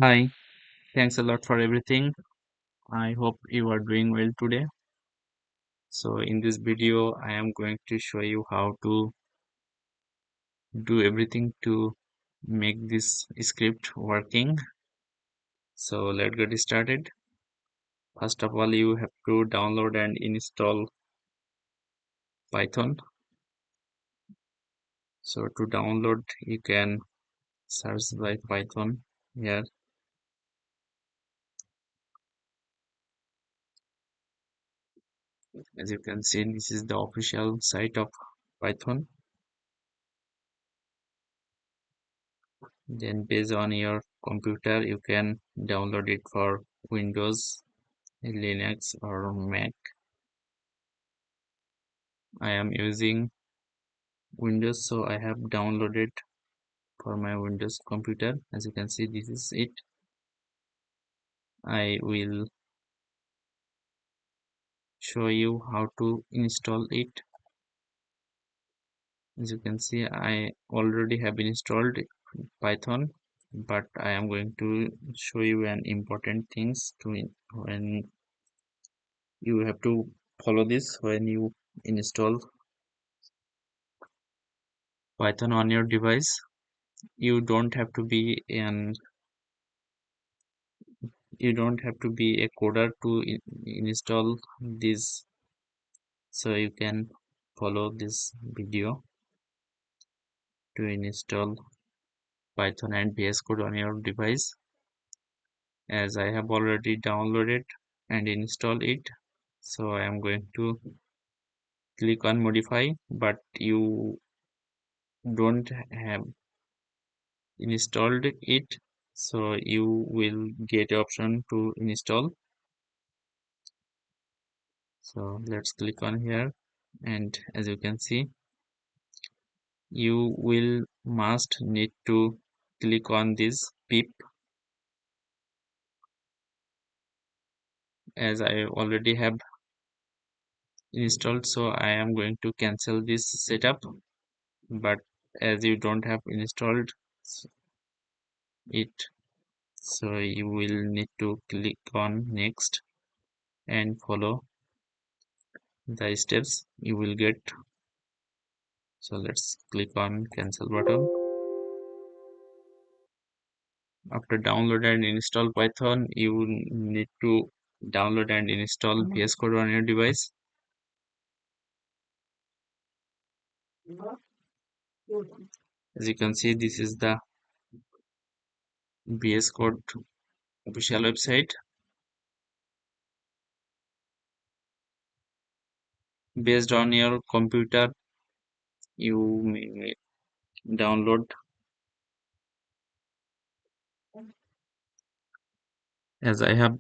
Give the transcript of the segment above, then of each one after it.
Hi, thanks a lot for everything. I hope you are doing well today. So in this video, I am going to show you how to do everything to make this script working. So let's get started. First of all, you have to download and install Python. So to download, you can search by Python here. As you can see, this is the official site of Python. Then based on your computer, you can download it for Windows, Linux or Mac. I am using Windows, so I have downloaded for my Windows computer. As you can see, this is it. I will show you how to install it. As you can see, I already have installed Python, but I am going to show you an important things when you have to follow this when you install Python on your device. You don't have to be an you don't have to be a coder to install this, so you can follow this video to install Python and VS Code on your device. As I have already downloaded and installed it, so I am going to click on modify, but you don't have installed it, so you will get option to install. So let's click on here, and as you can see, you will must need to click on this pip. As I already have installed, so I am going to cancel this setup, but as you don't have installed it, so you will need to click on next and follow the steps you will get. So let's click on cancel button. After download and install Python, you need to download and install VS Code on your device. As you can see, this is the VS Code official website. Based on your computer, you may download. As I have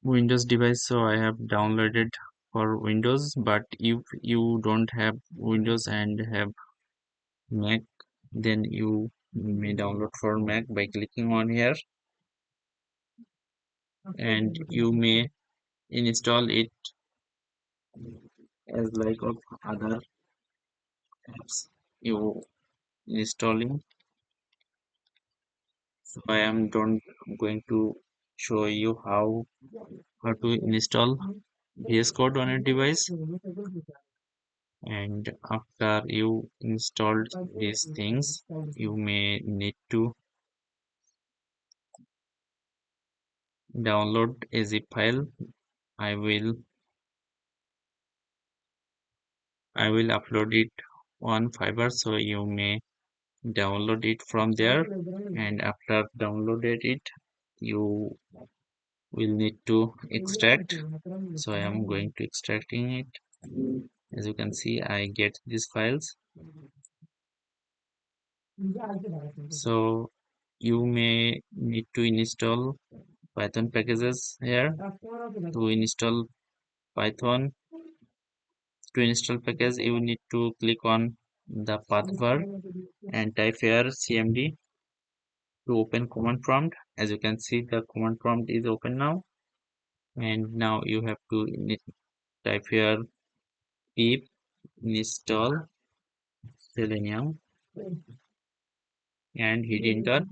Windows device, so I have downloaded for Windows, but if you don't have Windows and have Mac, then you may download for Mac by clicking on here, and you may install it as like of other apps you installing. So I am don't going to show you how to install VS Code on a device. And after you installed these things, you may need to download a zip file. I will upload it on Fiverr, so you may download it from there. And after downloaded it, you will need to extract. So I am going to extracting it. As you can see, I get these files. So you may need to install Python packages here. To install Python, to install package, you need to click on the pathbar and type here cmd to open command prompt. As you can see, the command prompt is open now, and now you have to type here pip install selenium and hit enter.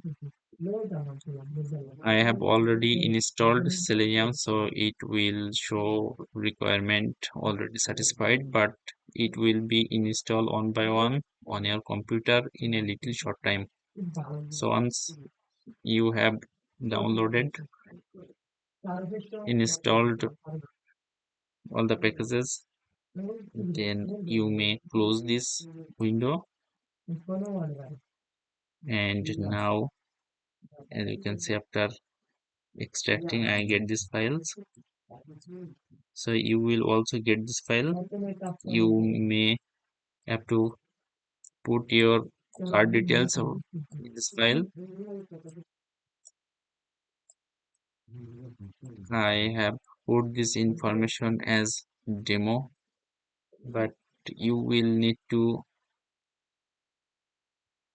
I have already installed Selenium, so it will show requirement already satisfied, but it will be installed one by one on your computer in a little short time. So once you have downloaded, installed all the packages, then you may close this window. And now, as you can see, after extracting, I get these files. So you will also get this file. You may have to put your card details in this file. I have put this information as demo, but you will need to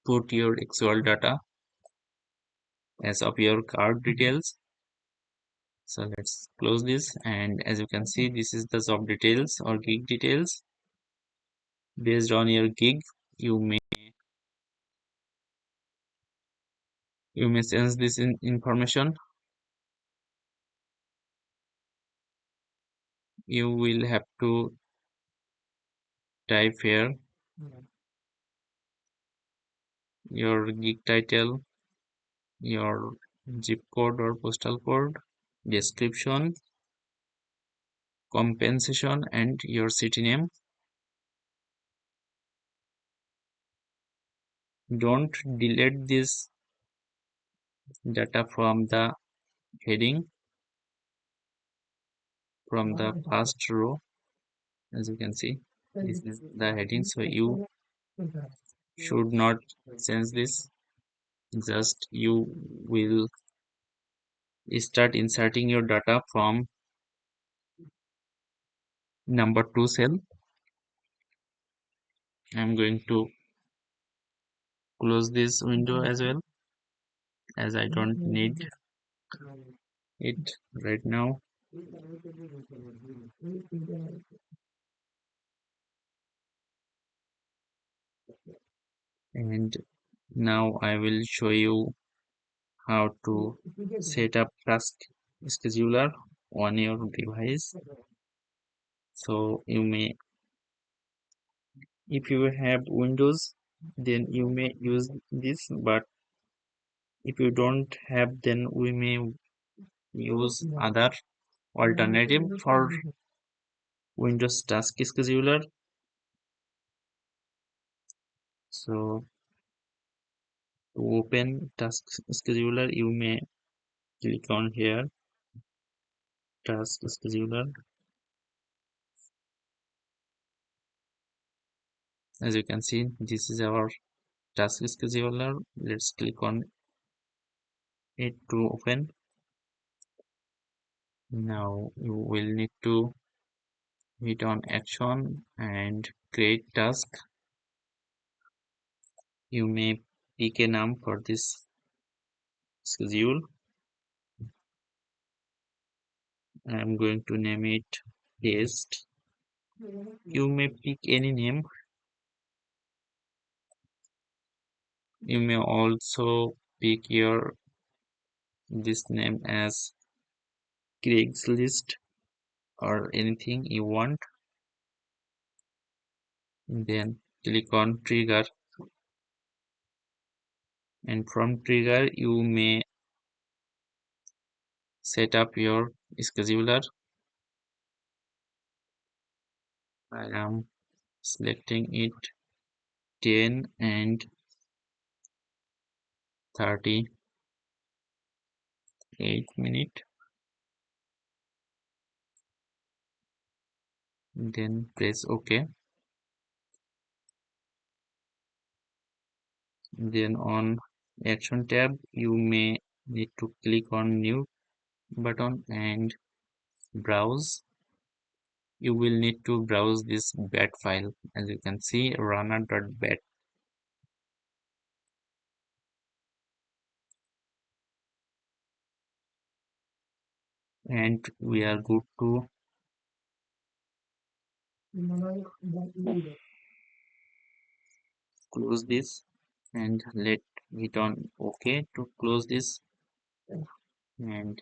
put your actual data as of your card details. So let's close this, and as you can see, this is the job details or gig details. Based on your gig, you may change this information. You will have to type here your gig title, your zip code or postal code, description, compensation, and your city name. Don't delete this data from the heading, from the first row. As you can see, this is the heading, so you should not change this. Just you will start inserting your data from number 2 cell. I'm going to close this window as well, as I don't need it right now. And now I will show you how to set up task scheduler on your device. So you may, if you have Windows, then you may use this, but if you don't have, then we may use other alternative for Windows task scheduler. So to open task scheduler, you may click on here, task scheduler. As you can see, this is our task scheduler. Let's click on it to open. Now you will need to hit on action and create task. You may pick a name for this schedule. I am going to name it test. You may pick any name. You may also pick your this name as Criagslist or anything you want. Then click on trigger, and from trigger you may set up your scheduler. I am selecting it 10 and 38 minutes. Then press OK. Then on action tab you may need to click on new button and browse. You will need to browse this bat file. As you can see, runner.bat. And we are good to close this and let hit on OK to close this, and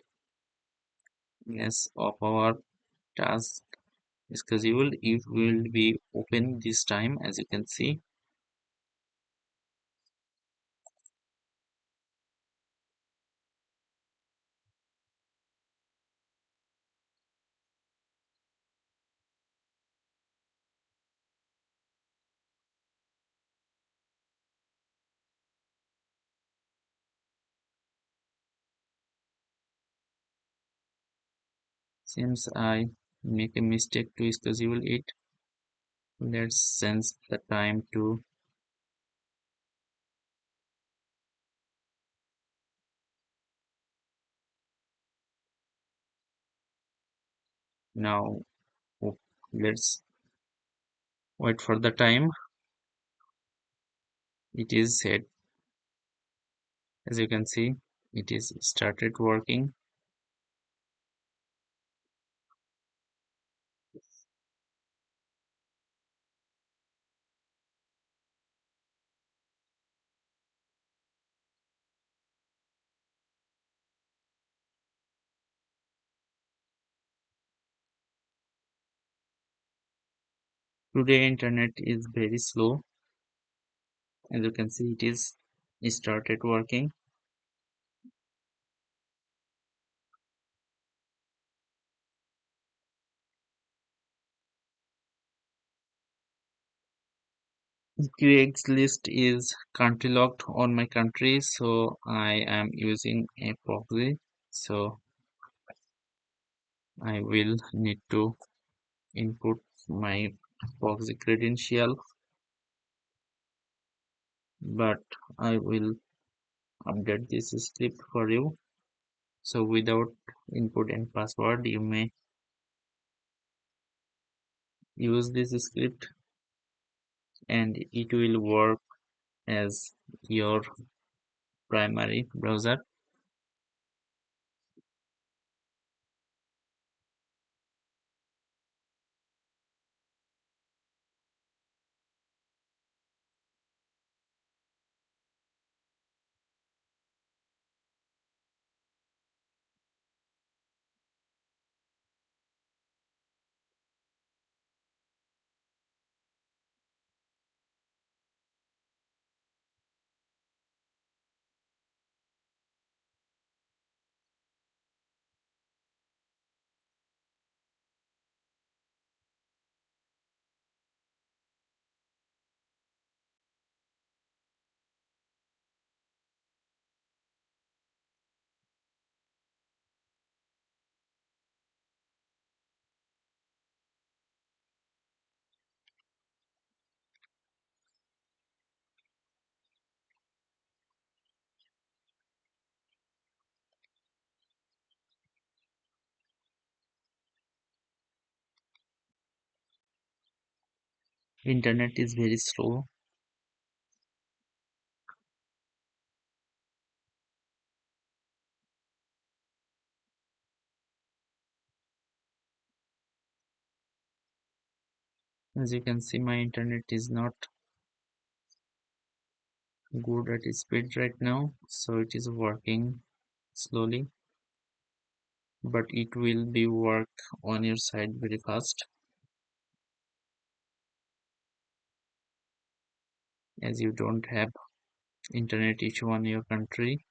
yes, of our task schedule it will be open this time. As you can see, since I make a mistake to schedule it, let's sense the time to now. Oh, let's wait for the time. It is set. As you can see, it is started working. Today internet is very slow. As you can see, it is started working. Criagslist is country locked on my country, so I am using a proxy. So I will need to input my proxy credential, but I will update this script for you. So without input and password, you may use this script and it will work as your primary browser. Internet is very slow. As you can see, my internet is not good at speed right now, so it is working slowly, but it will be work on your side very fast. As you don't have internet issue on your country,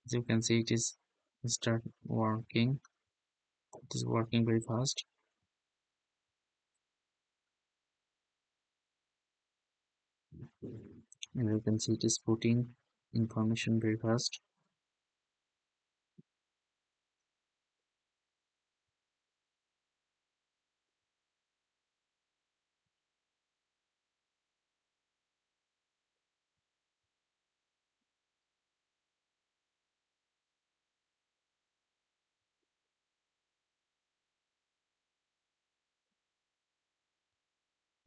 as you can see, it is start working. It is working very fast. And you can see it is putting information very fast.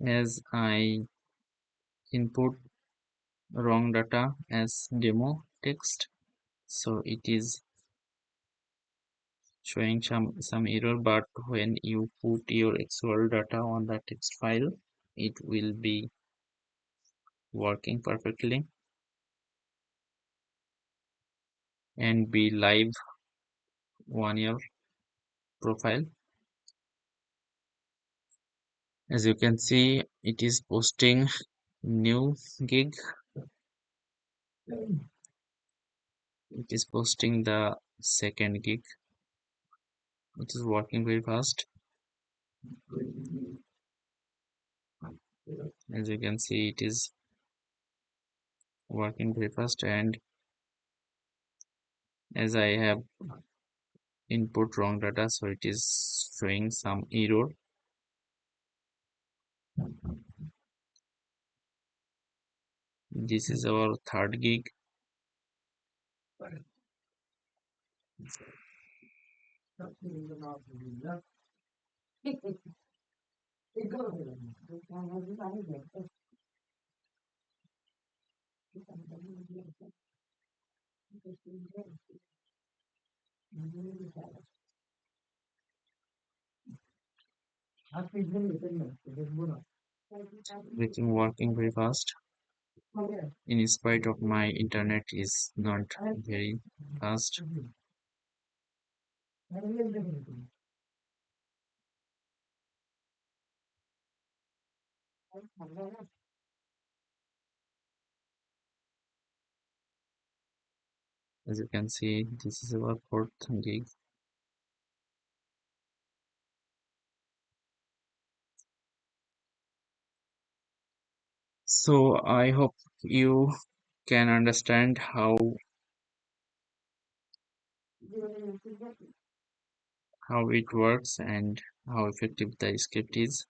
as I input wrong data as demo text, so it is showing some error, but when you put your actual data on the text file, it will be working perfectly and be live on your profile. As you can see, it is posting new gig. It is posting the second gig. It is working very fast. As you can see, it is working very fast, and as I have input wrong data, so it is showing some error. This is our third gig. Everything working very fast. In spite of my internet is not very fast. As you can see, this is our fourth gig. So I hope you can understand how it works and how effective the script is.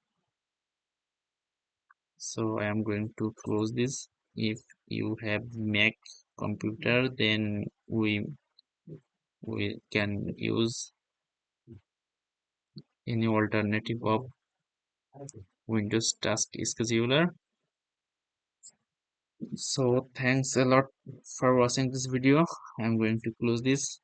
So I am going to close this. If you have Mac computer, then we can use any alternative of Windows Task Scheduler. So thanks a lot for watching this video. I'm going to close this.